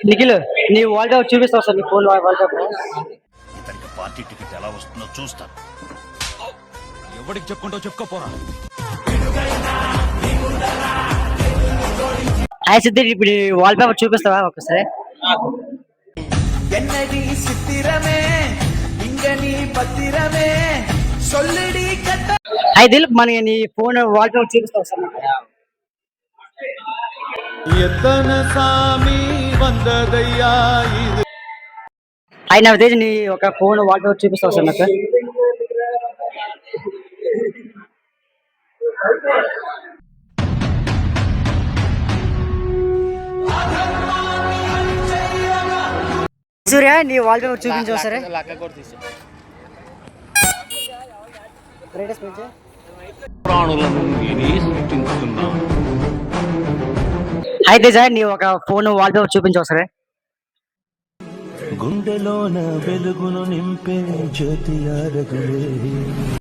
నిఖిల్ నీ wall paper చూపిస్తావు sir నీ ఫోన్ వాల్ పేపర్. ఇతనికి పార్టీ టికెట్ ఎలా వస్తుందో చూస్తాను. ఎవరికి చెప్పుకుంటావు చెప్పుకోపోరా. హాయ్ సిద్ధి, ఇప్పుడు వాల్ పేపర్ చూపిస్తావా ఒకసారి? హాయ్ దిలీప్, మన నీ ఫోన్ వాల్ పేపర్ చూపిస్తావు సార్? హాయ్ నవతేజ్, నీ ఒక ఫోన్ వాల్ పేపర్ చూపిస్తావు సార్ నాకు? సూర్య, నీ వాల్ పేపర్ చూపించు సరే. హాయ్ తేజ, నీ ఒక ఫోన్ వాల్ పేపర్ చూపించు సరే. గుండెలోన వెలుగును నింపే జ్యోతి